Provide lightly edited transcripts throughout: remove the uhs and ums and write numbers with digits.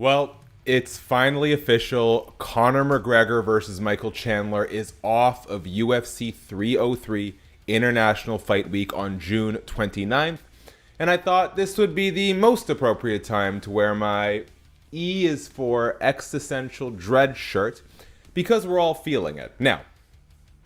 Well, it's finally official. Conor McGregor versus Michael Chandler is off of UFC 303 International Fight Week on June 29th. And I thought this would be the most appropriate time to wear my E is for existential dread shirt because we're all feeling it. Now,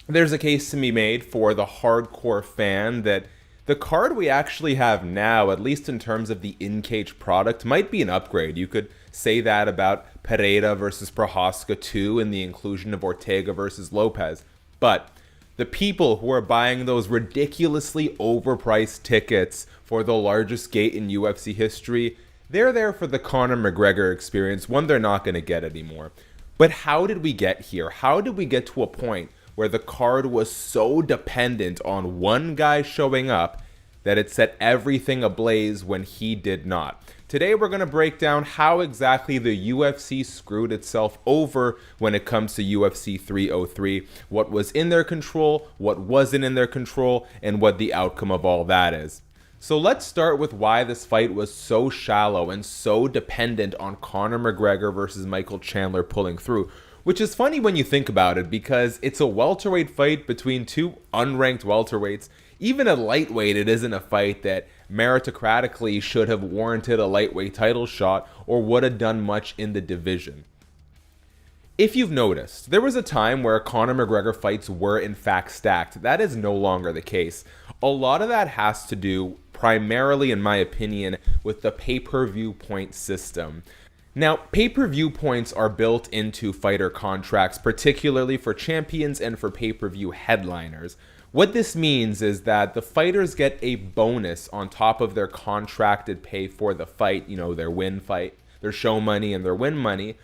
there's a case to be made for the hardcore fan that the card we actually have now, at least in terms of the in-cage product, might be an upgrade. You could say that about Pereira versus Prochazka too, and the inclusion of Ortega versus Lopes. But the people who are buying those ridiculously overpriced tickets for the largest gate in UFC history, they're there for the Conor McGregor experience, one they're not going to get anymore. But how did we get here? How did we get to a point where the card was so dependent on one guy showing up that it set everything ablaze when he did not? Today we're going to break down how exactly the UFC screwed itself over when it comes to UFC 303, what was in their control, what wasn't in their control, and what the outcome of all that is. So let's start with why this fight was so shallow and so dependent on Conor McGregor versus Michael Chandler pulling through. Which is funny when you think about it because it's a welterweight fight between two unranked welterweights. Even a lightweight, it isn't a fight that meritocratically should have warranted a lightweight title shot or would have done much in the division. If you've noticed, there was a time where Conor McGregor fights were in fact stacked. That is no longer the case. A lot of that has to do, primarily in my opinion, with the pay-per-view point system. Now, pay-per-view points are built into fighter contracts, particularly for champions and for pay-per-view headliners. What this means is that the fighters get a bonus on top of their contracted pay for the fight, their win fight, their show money and their win money,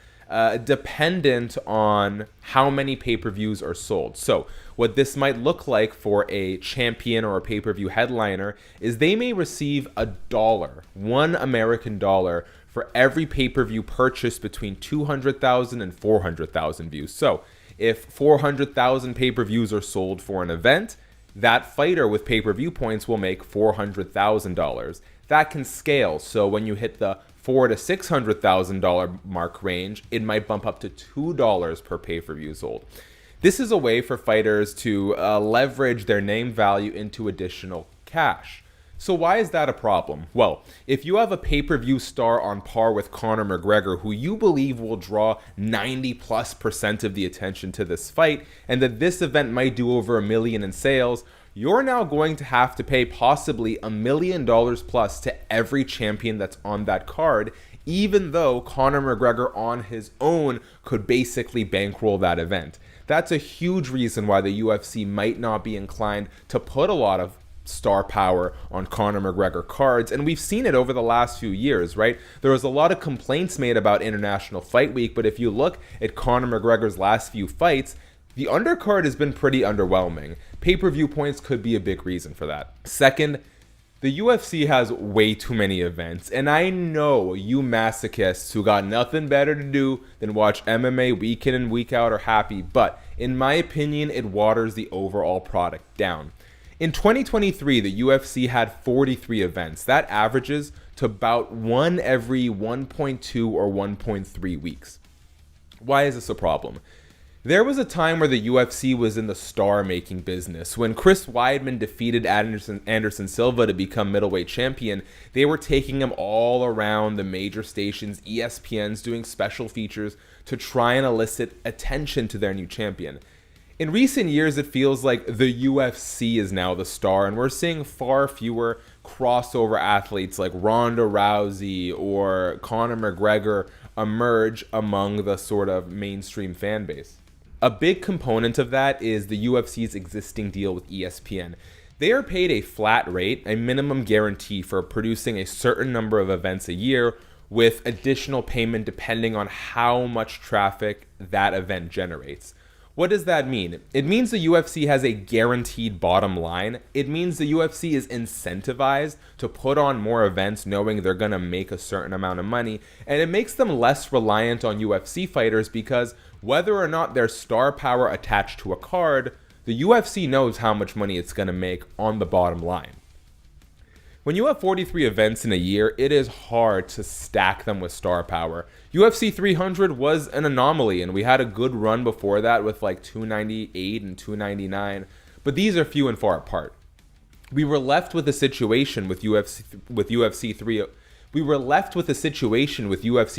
dependent on how many pay-per-views are sold. So what this might look like for a champion or a pay-per-view headliner is they may receive $1, $1 for every pay-per-view purchase between 200,000 and 400,000 views. So if 400,000 pay-per-views are sold for an event, that fighter with pay-per-view points will make $400,000. That can scale. So when you hit the $400,000 to $600,000 mark range, it might bump up to $2 per pay-per-view sold. This is a way for fighters to leverage their name value into additional cash. So why is that a problem? Well, if you have a pay-per-view star on par with Conor McGregor, who you believe will draw 90+% of the attention to this fight, and that this event might do over $1 million in sales, you're now going to have to pay possibly $1 million plus to every champion that's on that card, even though Conor McGregor on his own could basically bankroll that event. That's a huge reason why the UFC might not be inclined to put a lot of star power on Conor McGregor cards, and we've seen it over the last few years, right? There was a lot of complaints made about International Fight Week, but if you look at Conor McGregor's last few fights, the undercard has been pretty underwhelming. Pay-per-view points could be a big reason for that. Second, the UFC has way too many events, and I know you masochists who got nothing better to do than watch MMA week in and week out are happy, but in my opinion, it waters the overall product down. In 2023, the UFC had 43 events. That averages to about one every 1.2 or 1.3 weeks. Why is this a problem? There was a time where the UFC was in the star-making business. When Chris Weidman defeated Anderson Silva to become middleweight champion, they were taking him all around the major stations, ESPNs, doing special features to try and elicit attention to their new champion. In recent years, it feels like the UFC is now the star, and we're seeing far fewer crossover athletes like Ronda Rousey or Conor McGregor emerge among the sort of mainstream fan base. A big component of that is the UFC's existing deal with ESPN. They are paid a flat rate, a minimum guarantee for producing a certain number of events a year, with additional payment depending on how much traffic that event generates. What does that mean? It means the UFC has a guaranteed bottom line. It means the UFC is incentivized to put on more events knowing they're going to make a certain amount of money, and it makes them less reliant on UFC fighters because whether or not there's star power attached to a card, the UFC knows how much money it's going to make on the bottom line. When you have 43 events in a year, it is hard to stack them with star power. UFC 300 was an anomaly, and we had a good run before that with like 298 and 299, but these are few and far apart. We were left with a situation with UFC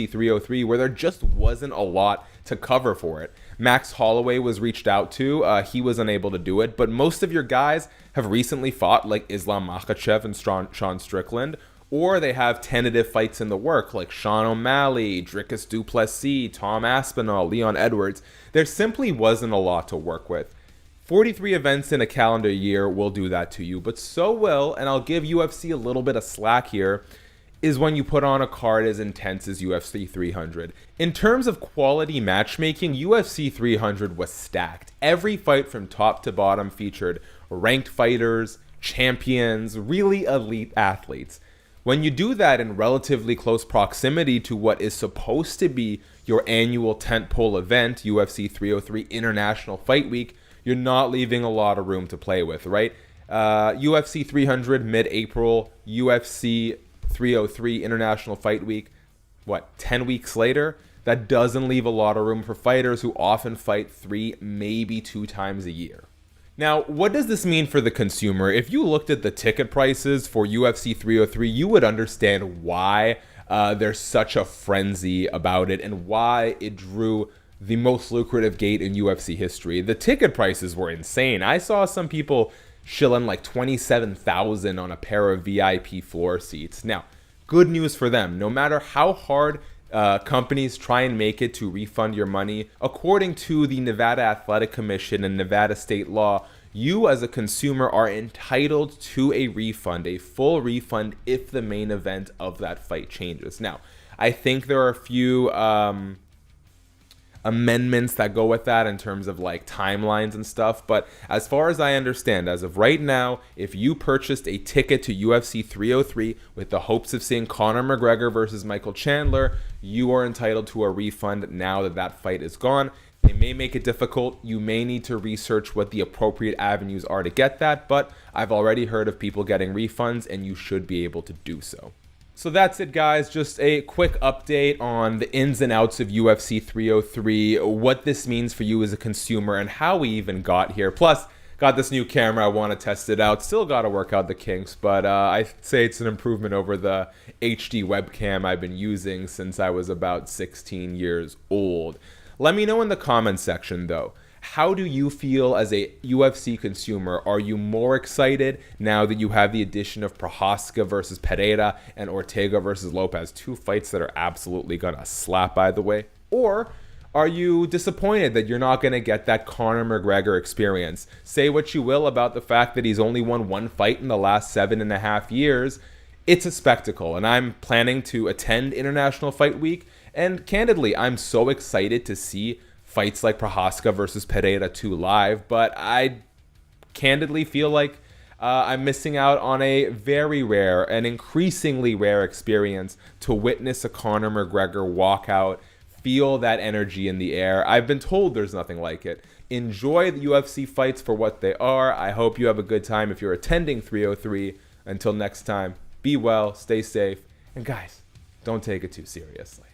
303 where there just wasn't a lot to cover for it. Max Holloway was reached out to. He was unable to do it, but most of your guys have recently fought, like Islam Makhachev and Sean Strickland, or they have tentative fights in the work, like Sean O'Malley, Dricus du Plessis, Tom Aspinall, Leon Edwards. There simply wasn't a lot to work with. 43 events in a calendar year will do that to you, but so will, and I'll give UFC a little bit of slack here, is when you put on a card as intense as UFC 300. In terms of quality matchmaking, UFC 300 was stacked. Every fight from top to bottom featured ranked fighters, champions, really elite athletes. When you do that in relatively close proximity to what is supposed to be your annual tentpole event, UFC 303 International Fight Week, you're not leaving a lot of room to play with, right? UFC 300 mid-April, UFC 303 International Fight Week, 10 weeks later? That doesn't leave a lot of room for fighters who often fight 3, maybe 2 times a year. Now, what does this mean for the consumer? If you looked at the ticket prices for UFC 303, you would understand why there's such a frenzy about it and why it drew the most lucrative gate in UFC history. The ticket prices were insane. I saw some people shilling like $27,000 on a pair of VIP floor seats. Now, good news for them. No matter how hard companies try and make it to refund your money, according to the Nevada Athletic Commission and Nevada state law, you as a consumer are entitled to a refund, a full refund, if the main event of that fight changes. Now, I think there are a few amendments that go with that in terms of like timelines and stuff, but as far as I understand, as of right now, if you purchased a ticket to UFC 303 with the hopes of seeing Conor McGregor versus Michael Chandler, you are entitled to a refund now that that fight is gone. They may make it difficult. You may need to research what the appropriate avenues are to get that, but I've already heard of people getting refunds, and you should be able to do so. So that's it, guys. Just a quick update on the ins and outs of UFC 303, what this means for you as a consumer, and how we even got here. Plus, got this new camera. I want to test it out. Still got to work out the kinks, but I'd say it's an improvement over the HD webcam I've been using since I was about 16 years old. Let me know in the comments section, though. How do you feel as a UFC consumer? Are you more excited now that you have the addition of Prochazka versus Pereira and Ortega versus Lopes, 2 fights that are absolutely gonna slap, by the way? Or are you disappointed that you're not gonna get that Conor McGregor experience? Say what you will about the fact that he's only won 1 fight in the last 7.5 years. It's a spectacle, and I'm planning to attend International Fight Week, and candidly, I'm so excited to see fights like Prochazka versus Pereira 2 live, but I candidly feel like I'm missing out on a very rare and increasingly rare experience to witness a Conor McGregor walkout, feel that energy in the air. I've been told there's nothing like it. Enjoy the UFC fights for what they are. I hope you have a good time if you're attending 303. Until next time, be well, stay safe, and guys, don't take it too seriously.